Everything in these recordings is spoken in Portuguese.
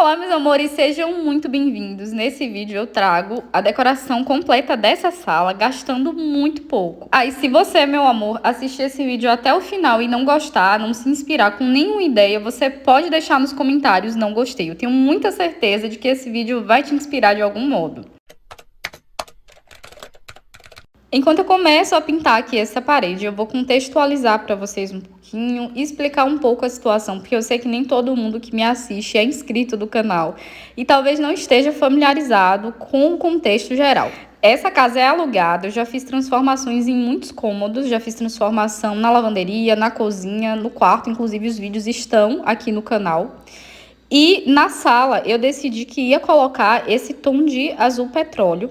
Olá, meus amores, sejam muito bem-vindos. Nesse vídeo eu trago a decoração completa dessa sala, gastando muito pouco. Aí, se você, meu amor, assistir esse vídeo até o final e não gostar, não se inspirar com nenhuma ideia, você pode deixar nos comentários não gostei. Eu tenho muita certeza de que esse vídeo vai te inspirar de algum modo. Enquanto eu começo a pintar aqui essa parede, eu vou contextualizar para vocês um pouquinho e explicar um pouco a situação, porque eu sei que nem todo mundo que me assiste é inscrito do canal e talvez não esteja familiarizado com o contexto geral. Essa casa é alugada, eu já fiz transformações em muitos cômodos, já fiz transformação na lavanderia, na cozinha, no quarto, inclusive os vídeos estão aqui no canal. E na sala eu decidi que ia colocar esse tom de azul petróleo.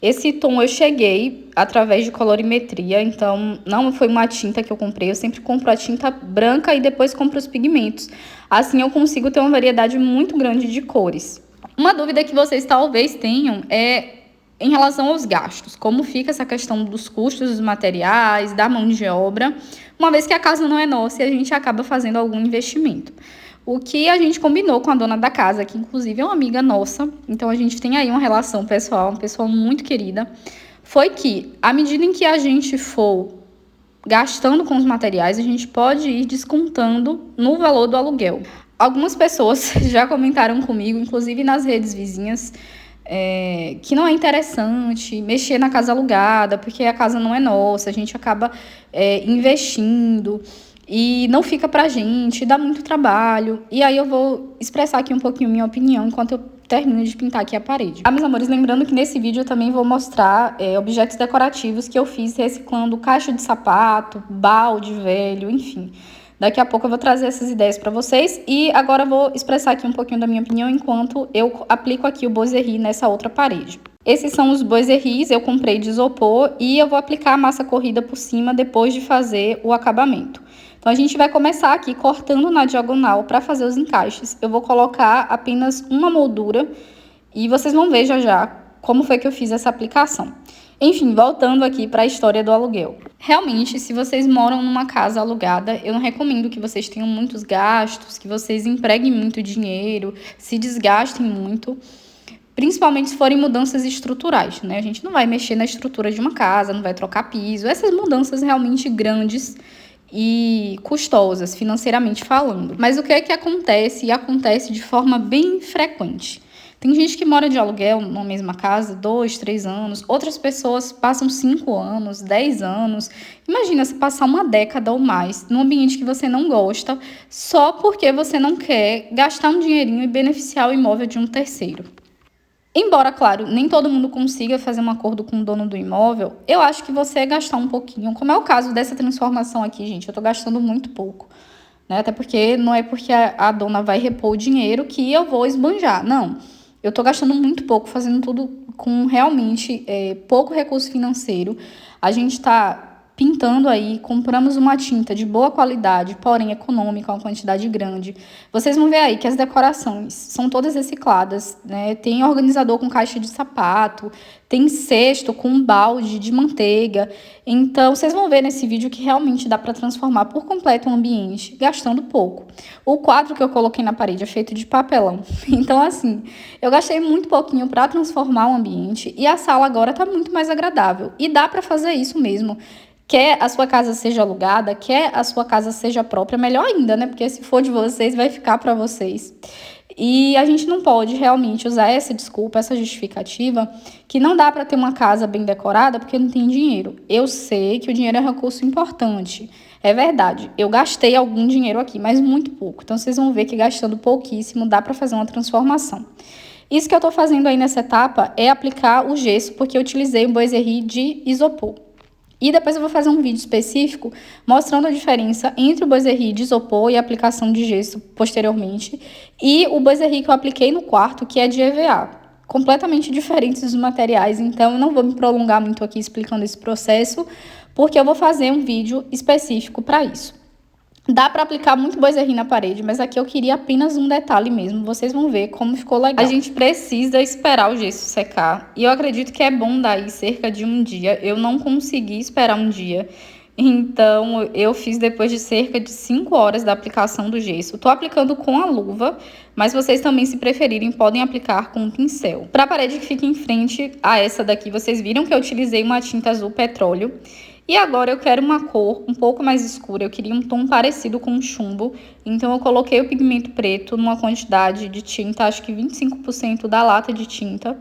Esse tom eu cheguei através de colorimetria, então não foi uma tinta que eu comprei, eu sempre compro a tinta branca e depois compro os pigmentos. Assim eu consigo ter uma variedade muito grande de cores. Uma dúvida que vocês talvez tenham é em relação aos gastos, como fica essa questão dos custos dos materiais, da mão de obra, uma vez que a casa não é nossa e a gente acaba fazendo algum investimento. O que a gente combinou com a dona da casa, que inclusive é uma amiga nossa, então a gente tem aí uma relação pessoal, uma pessoa muito querida, foi que, à medida em que a gente for gastando com os materiais, a gente pode ir descontando no valor do aluguel. Algumas pessoas já comentaram comigo, inclusive nas redes vizinhas, que não é interessante mexer na casa alugada, porque a casa não é nossa, a gente acaba investindo e não fica pra gente, dá muito trabalho. E aí eu vou expressar aqui um pouquinho minha opinião enquanto eu termino de pintar aqui a parede. Meus amores, lembrando que nesse vídeo eu também vou mostrar objetos decorativos que eu fiz reciclando caixa de sapato, balde velho, enfim. Daqui a pouco eu vou trazer essas ideias para vocês e agora eu vou expressar aqui um pouquinho da minha opinião enquanto eu aplico aqui o boiserie nessa outra parede. Esses são os boiseries, eu comprei de isopor e eu vou aplicar a massa corrida por cima depois de fazer o acabamento. Então, a gente vai começar aqui cortando na diagonal para fazer os encaixes. Eu vou colocar apenas uma moldura e vocês vão ver já já como foi que eu fiz essa aplicação. Enfim, voltando aqui para a história do aluguel. Realmente, se vocês moram numa casa alugada, eu não recomendo que vocês tenham muitos gastos, que vocês empreguem muito dinheiro, se desgastem muito. Principalmente se forem mudanças estruturais, né? A gente não vai mexer na estrutura de uma casa, não vai trocar piso. Essas mudanças realmente grandes e custosas, financeiramente falando. Mas o que é que acontece? E acontece de forma bem frequente. Tem gente que mora de aluguel na mesma casa 2, 3 anos. Outras pessoas passam 5 anos, 10 anos. Imagina se passar uma década ou mais num ambiente que você não gosta, só porque você não quer gastar um dinheirinho e beneficiar o imóvel de um terceiro. Embora, claro, nem todo mundo consiga fazer um acordo com o dono do imóvel, eu acho que você é gastar um pouquinho, como é o caso dessa transformação aqui, gente. Eu tô gastando muito pouco, né? Até porque não é porque a dona vai repor o dinheiro que eu vou esbanjar. Não, eu tô gastando muito pouco, fazendo tudo com realmente pouco recurso financeiro. A gente tá pintando aí, compramos uma tinta de boa qualidade, porém econômica, uma quantidade grande. Vocês vão ver aí que as decorações são todas recicladas, né? Tem organizador com caixa de sapato, tem cesto com balde de manteiga. Então, vocês vão ver nesse vídeo que realmente dá para transformar por completo o ambiente, gastando pouco. O quadro que eu coloquei na parede é feito de papelão. Então, assim, eu gastei muito pouquinho para transformar o ambiente e a sala agora tá muito mais agradável. E dá para fazer isso mesmo. Quer a sua casa seja alugada, quer a sua casa seja própria, melhor ainda, né? Porque se for de vocês, vai ficar para vocês. E a gente não pode realmente usar essa desculpa, essa justificativa, que não dá para ter uma casa bem decorada porque não tem dinheiro. Eu sei que o dinheiro é um recurso importante. É verdade, eu gastei algum dinheiro aqui, mas muito pouco. Então, vocês vão ver que gastando pouquíssimo dá para fazer uma transformação. Isso que eu tô fazendo aí nessa etapa é aplicar o gesso, porque eu utilizei um boiserie de isopor. E depois eu vou fazer um vídeo específico mostrando a diferença entre o boiserie de isopor e a aplicação de gesso posteriormente e o boiserie que eu apliquei no quarto, que é de EVA. Completamente diferentes os materiais, então eu não vou me prolongar muito aqui explicando esse processo, porque eu vou fazer um vídeo específico para isso. Dá para aplicar muito boiserie na parede, mas aqui eu queria apenas um detalhe mesmo. Vocês vão ver como ficou legal. A gente precisa esperar o gesso secar. E eu acredito que é bom daí cerca de um dia. Eu não consegui esperar um dia. Então, eu fiz depois de cerca de 5 horas da aplicação do gesso. Tô aplicando com a luva, mas vocês também, se preferirem, podem aplicar com um pincel. Para a parede que fica em frente a essa daqui, vocês viram que eu utilizei uma tinta azul petróleo. E agora eu quero uma cor um pouco mais escura, eu queria um tom parecido com chumbo. Então, eu coloquei o pigmento preto numa quantidade de tinta, acho que 25% da lata de tinta.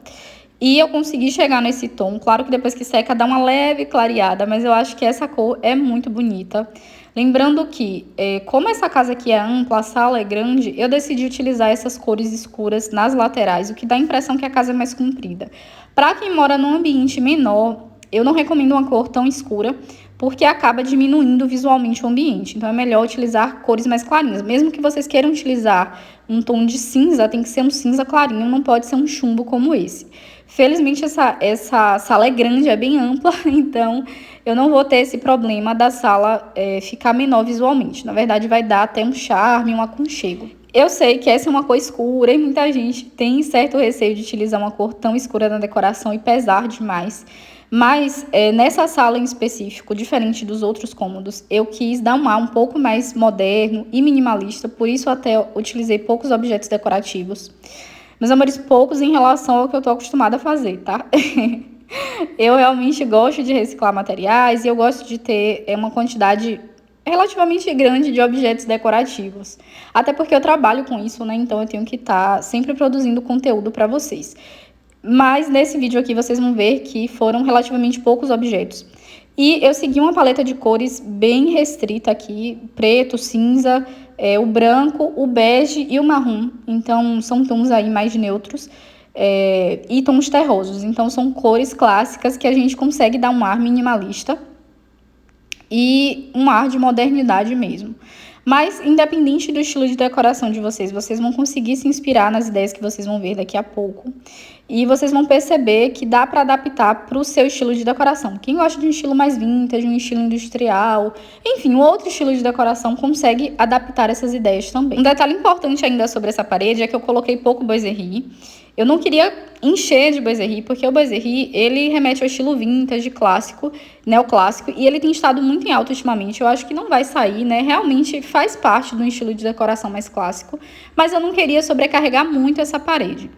E eu consegui chegar nesse tom. Claro que depois que seca dá uma leve clareada, mas eu acho que essa cor é muito bonita. Lembrando que, como essa casa aqui é ampla, a sala é grande, eu decidi utilizar essas cores escuras nas laterais, o que dá a impressão que a casa é mais comprida. Para quem mora num ambiente menor, eu não recomendo uma cor tão escura, porque acaba diminuindo visualmente o ambiente. Então, é melhor utilizar cores mais clarinhas. Mesmo que vocês queiram utilizar um tom de cinza, tem que ser um cinza clarinho, não pode ser um chumbo como esse. Felizmente, essa sala é grande, é bem ampla, então eu não vou ter esse problema da sala ficar menor visualmente. Na verdade, vai dar até um charme, um aconchego. Eu sei que essa é uma cor escura e muita gente tem certo receio de utilizar uma cor tão escura na decoração e pesar demais. Mas nessa sala em específico, diferente dos outros cômodos, eu quis dar um ar um pouco mais moderno e minimalista, por isso até utilizei poucos objetos decorativos. Meus amores, poucos em relação ao que eu tô acostumada a fazer, tá? Eu realmente gosto de reciclar materiais e eu gosto de ter uma quantidade relativamente grande de objetos decorativos. Até porque eu trabalho com isso, né? Então eu tenho que estar sempre produzindo conteúdo para vocês. Mas nesse vídeo aqui vocês vão ver que foram relativamente poucos objetos. E eu segui uma paleta de cores bem restrita aqui, preto, cinza, o branco, o bege e o marrom. Então são tons aí mais neutros e tons terrosos. Então são cores clássicas que a gente consegue dar um ar minimalista e um ar de modernidade mesmo. Mas, independente do estilo de decoração de vocês, vocês vão conseguir se inspirar nas ideias que vocês vão ver daqui a pouco. E vocês vão perceber que dá para adaptar para o seu estilo de decoração. Quem gosta de um estilo mais vintage, um estilo industrial, enfim, um outro estilo de decoração consegue adaptar essas ideias também. Um detalhe importante ainda sobre essa parede é que eu coloquei pouco boiserie. Eu não queria encher de boiserie, porque o boiserie, ele remete ao estilo vintage, clássico, neoclássico, e ele tem estado muito em alta ultimamente. Eu acho que não vai sair, né? Realmente faz parte do estilo de decoração mais clássico, mas eu não queria sobrecarregar muito essa parede.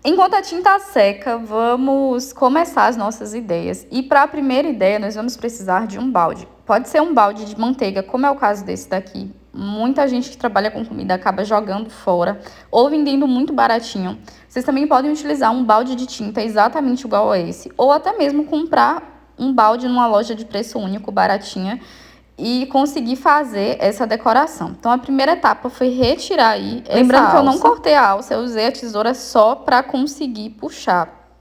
Enquanto a tinta seca, vamos começar as nossas ideias. E para a primeira ideia, nós vamos precisar de um balde. Pode ser um balde de manteiga, como é o caso desse daqui. Muita gente que trabalha com comida acaba jogando fora ou vendendo muito baratinho. Vocês também podem utilizar um balde de tinta exatamente igual a esse, ou até mesmo comprar um balde numa loja de preço único, baratinha, e conseguir fazer essa decoração. Então, a primeira etapa foi retirar aí essa Lembrando alça. Que eu não cortei a alça, eu usei a tesoura só para conseguir puxar.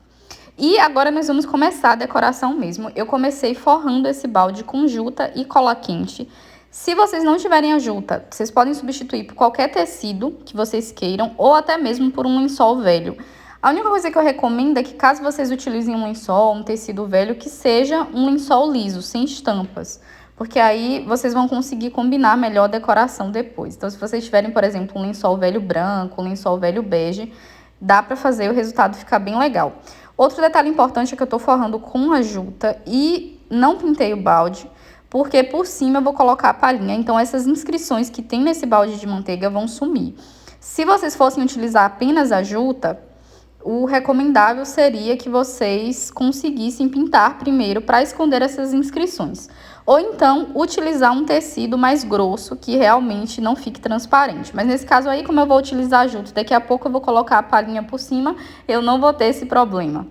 E agora nós vamos começar a decoração mesmo. Eu comecei forrando esse balde com juta e cola quente. Se vocês não tiverem a juta, vocês podem substituir por qualquer tecido que vocês queiram, ou até mesmo por um lençol velho. A única coisa que eu recomendo é que, caso vocês utilizem um lençol, um tecido velho, que seja um lençol liso, sem estampas. Porque aí vocês vão conseguir combinar melhor a decoração depois. Então, se vocês tiverem, por exemplo, um lençol velho branco, um lençol velho bege, dá pra fazer o resultado ficar bem legal. Outro detalhe importante é que eu tô forrando com a juta e não pintei o balde, porque por cima eu vou colocar a palhinha. Então, essas inscrições que tem nesse balde de manteiga vão sumir. Se vocês fossem utilizar apenas a juta, o recomendável seria que vocês conseguissem pintar primeiro para esconder essas inscrições. Ou então, utilizar um tecido mais grosso, que realmente não fique transparente. Mas nesse caso aí, como eu vou utilizar a juta, daqui a pouco eu vou colocar a palhinha por cima, eu não vou ter esse problema.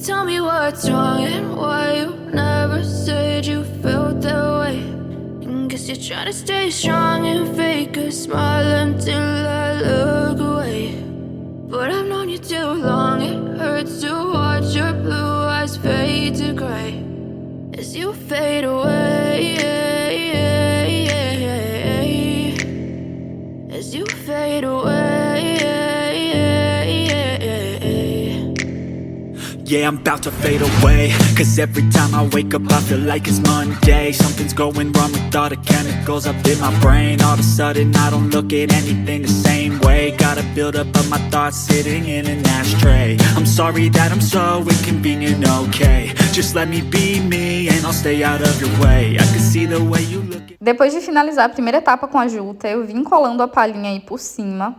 Tell me what's wrong and why you never said you felt that way. Guess you're trying to stay strong and fake a smile until I look away. But I've known you too long, it hurts to watch your blue eyes fade to gray as you fade away, as you fade away. Yeah, I'm about to fade away, cause every time I wake up I feel like it's Monday. Something's going wrong with all the chemicals up in my brain. All of a sudden I don't look at anything the same way. Gotta build up of my thoughts sitting in an ashtray. I'm sorry that I'm so inconvenient, okay. Just let me be me and I'll stay out of your way. I can see the way you look. Depois de finalizar a primeira etapa com a juta, eu vim colando a palhinha aí por cima.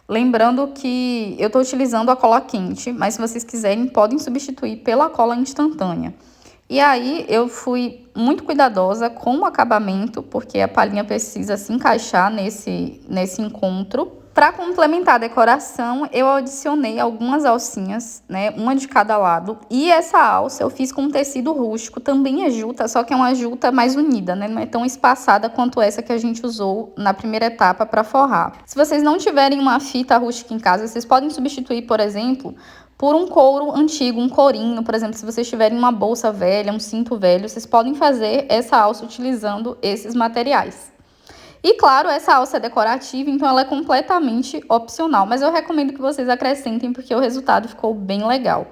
Lembrando que eu estou utilizando a cola quente, mas se vocês quiserem, podem substituir pela cola instantânea. E aí eu fui muito cuidadosa com o acabamento, porque a palhinha precisa se encaixar nesse encontro. Para complementar a decoração, eu adicionei algumas alcinhas, né, uma de cada lado. E essa alça eu fiz com tecido rústico, também é juta, só que é uma juta mais unida, né, não é tão espaçada quanto essa que a gente usou na primeira etapa para forrar. Se vocês não tiverem uma fita rústica em casa, vocês podem substituir, por exemplo, por um couro antigo, um corinho, por exemplo, se vocês tiverem uma bolsa velha, um cinto velho, vocês podem fazer essa alça utilizando esses materiais. E claro, essa alça é decorativa, então ela é completamente opcional, mas eu recomendo que vocês acrescentem porque o resultado ficou bem legal.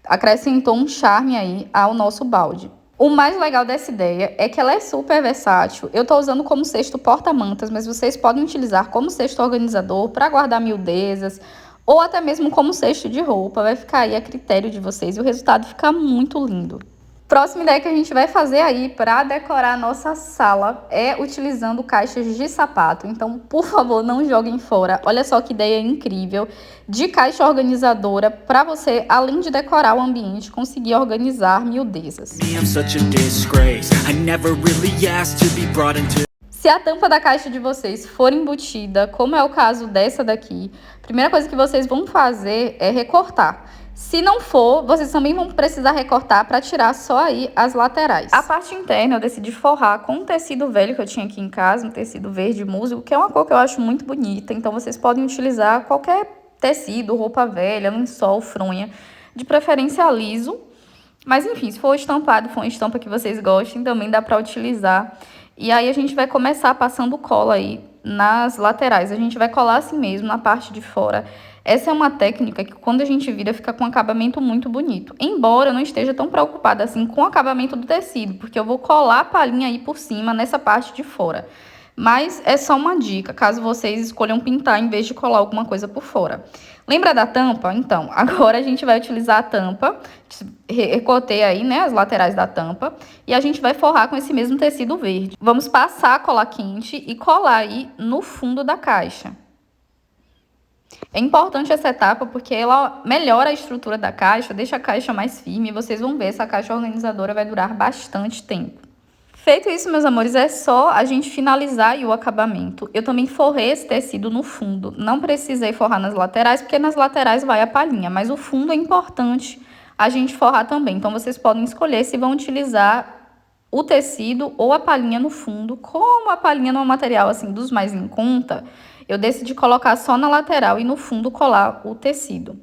Acrescentou um charme aí ao nosso balde. O mais legal dessa ideia é que ela é super versátil. Eu estou usando como cesto porta-mantas, mas vocês podem utilizar como cesto organizador para guardar miudezas ou até mesmo como cesto de roupa. Vai ficar aí a critério de vocês e o resultado fica muito lindo. Próxima ideia que a gente vai fazer aí para decorar a nossa sala é utilizando caixas de sapato. Então, por favor, não joguem fora. Olha só que ideia incrível de caixa organizadora para você, além de decorar o ambiente, conseguir organizar miudezas. Se a tampa da caixa de vocês for embutida, como é o caso dessa daqui, a primeira coisa que vocês vão fazer é recortar. Se não for, vocês também vão precisar recortar para tirar só aí as laterais. A parte interna eu decidi forrar com um tecido velho que eu tinha aqui em casa, um tecido verde musgo, que é uma cor que eu acho muito bonita. Então vocês podem utilizar qualquer tecido, roupa velha, lençol, fronha, de preferência liso. Mas enfim, se for estampado, for uma estampa que vocês gostem, também dá para utilizar. E aí a gente vai começar passando cola aí nas laterais. A gente vai colar assim mesmo na parte de fora. Essa é uma técnica que quando a gente vira fica com um acabamento muito bonito. Embora eu não esteja tão preocupada assim com o acabamento do tecido, porque eu vou colar a palhinha aí por cima nessa parte de fora. Mas é só uma dica, caso vocês escolham pintar em vez de colar alguma coisa por fora. Lembra da tampa? Então, agora a gente vai utilizar a tampa. Recortei aí, né, as laterais da tampa. E a gente vai forrar com esse mesmo tecido verde. Vamos passar a cola quente e colar aí no fundo da caixa. É importante essa etapa porque ela melhora a estrutura da caixa, deixa a caixa mais firme e vocês vão ver, essa caixa organizadora vai durar bastante tempo. Feito isso, meus amores, é só a gente finalizar aí o acabamento. Eu também forrei esse tecido no fundo, não precisei forrar nas laterais porque nas laterais vai a palhinha, mas o fundo é importante a gente forrar também. Então vocês podem escolher se vão utilizar o tecido ou a palhinha no fundo. Como a palhinha não é um material assim dos mais em conta, eu decidi colocar só na lateral e no fundo colar o tecido.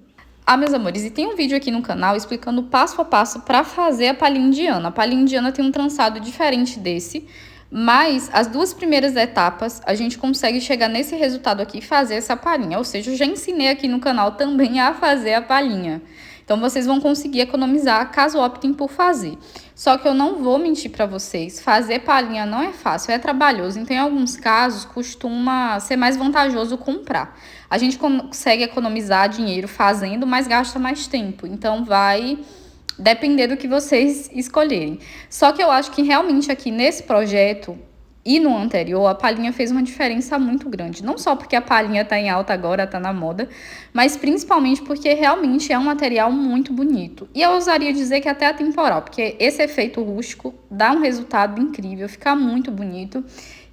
Ah, meus amores, e tem um vídeo aqui no canal explicando passo a passo para fazer a palhinha indiana. A palhinha indiana tem um trançado diferente desse, mas as duas primeiras etapas a gente consegue chegar nesse resultado aqui e fazer essa palhinha. Ou seja, eu já ensinei aqui no canal também a fazer a palhinha. Então, vocês vão conseguir economizar caso optem por fazer. Só que eu não vou mentir para vocês, fazer palhinha não é fácil, é trabalhoso. Então, em alguns casos, costuma ser mais vantajoso comprar. A gente consegue economizar dinheiro fazendo, mas gasta mais tempo. Então, vai depender do que vocês escolherem. Só que eu acho que realmente aqui nesse projeto e no anterior, a palhinha fez uma diferença muito grande. Não só porque a palhinha tá em alta agora, tá na moda, mas principalmente porque realmente é um material muito bonito. E eu ousaria dizer que até atemporal, porque esse efeito rústico dá um resultado incrível, fica muito bonito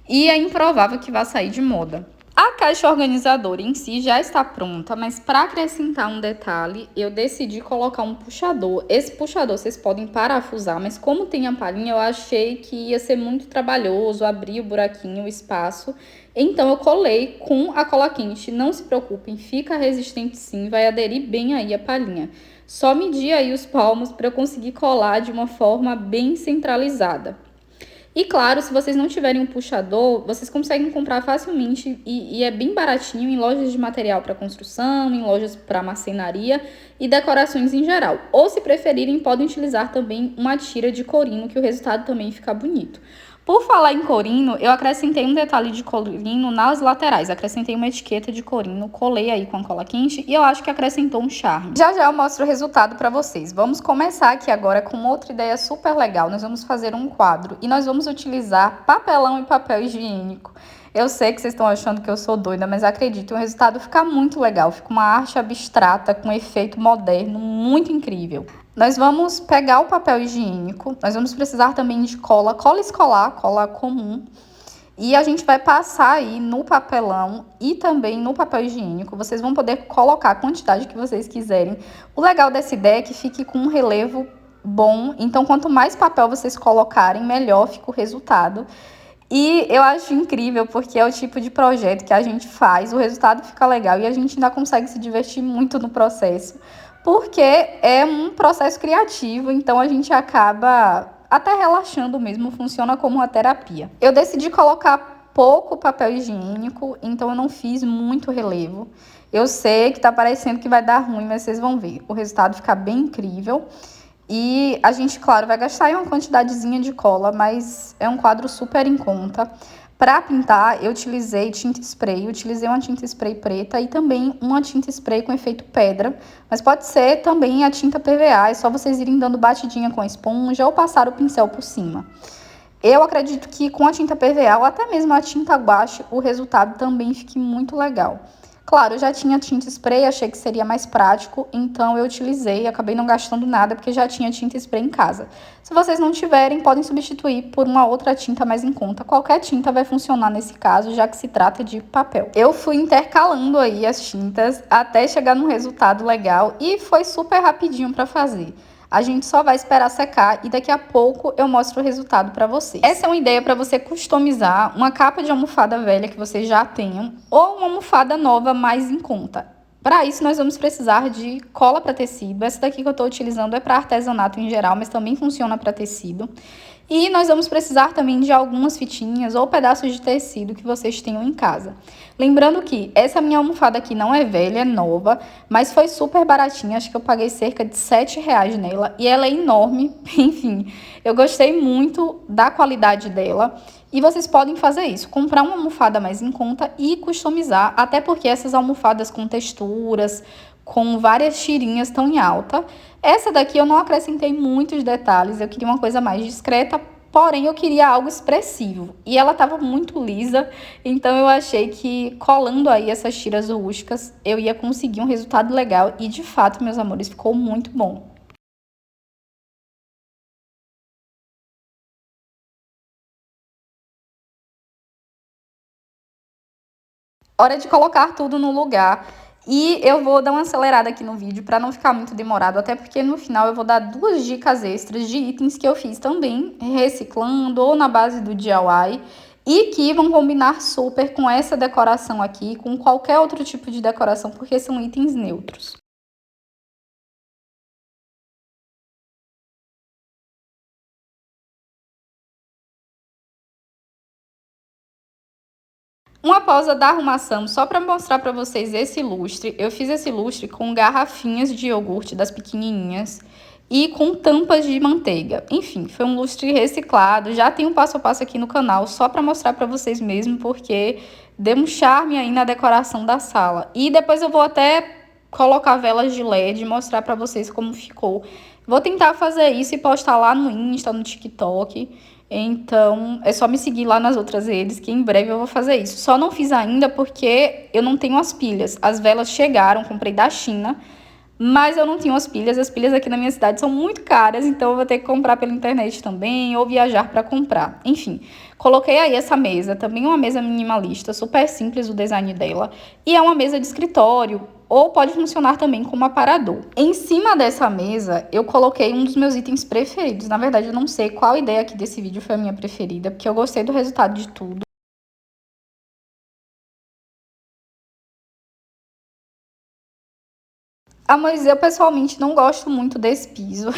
e é improvável que vá sair de moda. A caixa organizadora em si já está pronta, mas para acrescentar um detalhe, eu decidi colocar um puxador. Esse puxador vocês podem parafusar, mas como tem a palhinha, eu achei que ia ser muito trabalhoso abrir o buraquinho, o espaço. Então eu colei com a cola quente. Não se preocupem, fica resistente sim, vai aderir bem aí a palhinha. Só medir aí os palmos para eu conseguir colar de uma forma bem centralizada. E claro, se vocês não tiverem um puxador, vocês conseguem comprar facilmente e é bem baratinho em lojas de material para construção, em lojas para marcenaria e decorações em geral. Ou se preferirem, podem utilizar também uma tira de corino, que o resultado também fica bonito. Por falar em corino, eu acrescentei um detalhe de corino nas laterais. Acrescentei uma etiqueta de corino, colei aí com a cola quente e eu acho que acrescentou um charme. Já já eu mostro o resultado para vocês. Vamos começar aqui agora com outra ideia super legal. Nós vamos fazer um quadro e nós vamos utilizar papelão e papel higiênico. Eu sei que vocês estão achando que eu sou doida, mas acredito, o resultado fica muito legal. Fica uma arte abstrata com efeito moderno, muito incrível. Nós vamos pegar o papel higiênico, nós vamos precisar também de cola escolar, cola comum. E a gente vai passar aí no papelão e também no papel higiênico. Vocês vão poder colocar a quantidade que vocês quiserem. O legal dessa ideia é que fique com um relevo bom. Então, quanto mais papel vocês colocarem, melhor fica o resultado. E eu acho incrível, porque é o tipo de projeto que a gente faz, o resultado fica legal e a gente ainda consegue se divertir muito no processo, porque é um processo criativo, então a gente acaba até relaxando mesmo, funciona como uma terapia. Eu decidi colocar pouco papel higiênico, então eu não fiz muito relevo. Eu sei que tá parecendo que vai dar ruim, mas vocês vão ver, o resultado fica bem incrível. E a gente, claro, vai gastar aí uma quantidadezinha de cola, mas é um quadro super em conta. Para pintar, eu utilizei tinta spray, utilizei uma tinta spray preta e também uma tinta spray com efeito pedra. Mas pode ser também a tinta PVA, é só vocês irem dando batidinha com a esponja ou passar o pincel por cima. Eu acredito que com a tinta PVA ou até mesmo a tinta guache, o resultado também fique muito legal. Claro, eu já tinha tinta spray, achei que seria mais prático, então eu utilizei, acabei não gastando nada porque já tinha tinta spray em casa. Se vocês não tiverem, podem substituir por uma outra tinta mais em conta. Qualquer tinta vai funcionar nesse caso, já que se trata de papel. Eu fui intercalando aí as tintas até chegar num resultado legal e foi super rapidinho para fazer. A gente só vai esperar secar e daqui a pouco eu mostro o resultado para vocês. Essa é uma ideia para você customizar uma capa de almofada velha que vocês já tenham ou uma almofada nova mais em conta. Para isso, nós vamos precisar de cola para tecido. Essa daqui que eu estou utilizando é para artesanato em geral, mas também funciona para tecido. E nós vamos precisar também de algumas fitinhas ou pedaços de tecido que vocês tenham em casa. Lembrando que essa minha almofada aqui não é velha, é nova, mas foi super baratinha. Acho que eu paguei cerca de R$7 nela e ela é enorme. Enfim, eu gostei muito da qualidade dela. E vocês podem fazer isso, comprar uma almofada mais em conta e customizar, até porque essas almofadas com texturas, com várias tirinhas estão em alta. Essa daqui eu não acrescentei muitos detalhes, eu queria uma coisa mais discreta, porém eu queria algo expressivo. E ela estava muito lisa, então eu achei que colando aí essas tiras rústicas, eu ia conseguir um resultado legal e de fato, meus amores, ficou muito bom. Hora de colocar tudo no lugar. E eu vou dar uma acelerada aqui no vídeo para não ficar muito demorado, até porque no final eu vou dar 2 dicas extras de itens que eu fiz também, reciclando ou na base do DIY, e que vão combinar super com essa decoração aqui, com qualquer outro tipo de decoração, porque são itens neutros. Uma pausa da arrumação, só para mostrar para vocês esse lustre. Eu fiz esse lustre com garrafinhas de iogurte das pequenininhas e com tampas de manteiga. Enfim, foi um lustre reciclado. Já tem um passo a passo aqui no canal, só para mostrar para vocês mesmo, porque deu um charme aí na decoração da sala. E depois eu vou até colocar velas de LED e mostrar para vocês como ficou. Vou tentar fazer isso e postar lá no Insta, no TikTok. Então, é só me seguir lá nas outras redes, que em breve eu vou fazer isso. Só não fiz ainda porque eu não tenho as pilhas. As velas chegaram, comprei da China, mas eu não tenho as pilhas. As pilhas aqui na minha cidade são muito caras, então eu vou ter que comprar pela internet também ou viajar para comprar. Enfim, coloquei aí essa mesa, também uma mesa minimalista, super simples o design dela. E é uma mesa de escritório, ou pode funcionar também como aparador. Em cima dessa mesa, eu coloquei um dos meus itens preferidos. Na verdade, eu não sei qual ideia aqui desse vídeo foi a minha preferida, porque eu gostei do resultado de tudo. Ah, mas eu pessoalmente não gosto muito desse piso,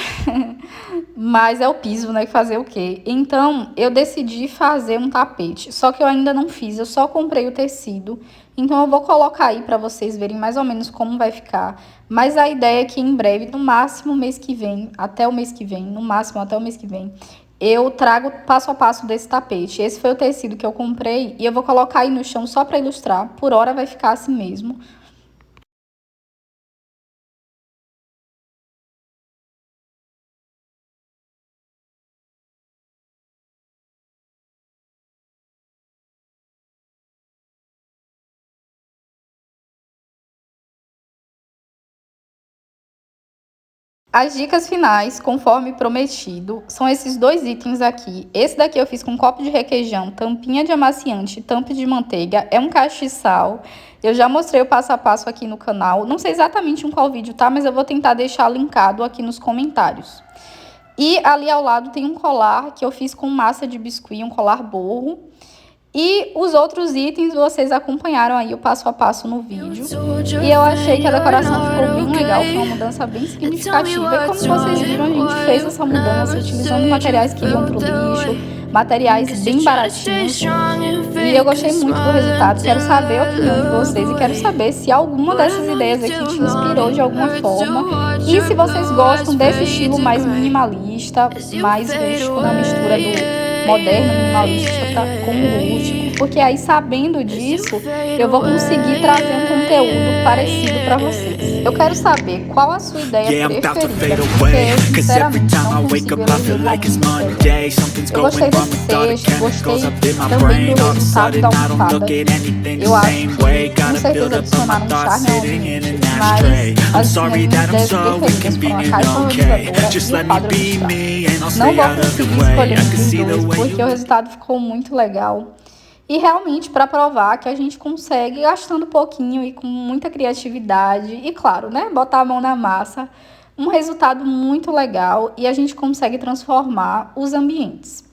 mas é o piso, né? Fazer o quê? Então, eu decidi fazer um tapete, só que eu ainda não fiz, eu só comprei o tecido. Então, eu vou colocar aí para vocês verem mais ou menos como vai ficar. Mas a ideia é que em breve, no máximo mês que vem, até o mês que vem, no máximo até o mês que vem, eu trago passo a passo desse tapete. Esse foi o tecido que eu comprei e eu vou colocar aí no chão só para ilustrar. Por hora vai ficar assim mesmo. As dicas finais, conforme prometido, são esses dois itens aqui. Esse daqui eu fiz com um copo de requeijão, tampinha de amaciante, tampa de manteiga, é um castiçal. Eu já mostrei o passo a passo aqui no canal. Não sei exatamente em qual vídeo tá, mas eu vou tentar deixar linkado aqui nos comentários. E ali ao lado tem um colar que eu fiz com massa de biscuit, um colar borro. E os outros itens vocês acompanharam aí o passo a passo no vídeo. E eu achei que a decoração ficou bem legal, foi uma mudança bem significativa. E como vocês viram, a gente fez essa mudança utilizando materiais que iam pro lixo, materiais bem baratinhos. E eu gostei muito do resultado, quero saber a opinião de vocês e quero saber se alguma dessas ideias aqui te inspirou de alguma forma. E se vocês gostam desse estilo mais minimalista, mais rústico, na mistura do moderno, minimalista com o rústico, porque aí sabendo disso, eu vou conseguir trazer um conteúdo parecido para vocês. Eu quero saber qual a sua ideia preferida, porque eu sinceramente não consigo eleger uma preferida. Eu gostei desse texto, gostei também do resultado da almofada. Eu acho que com certeza adicionaram um charme ao ambiente, mas as minhas ideias preferidas foram a caixa organizadora e o quadro de chá. Não vou conseguir escolher entre os dois, porque o resultado ficou muito legal. E realmente para provar que a gente consegue, gastando pouquinho e com muita criatividade e claro, né, botar a mão na massa, um resultado muito legal e a gente consegue transformar os ambientes.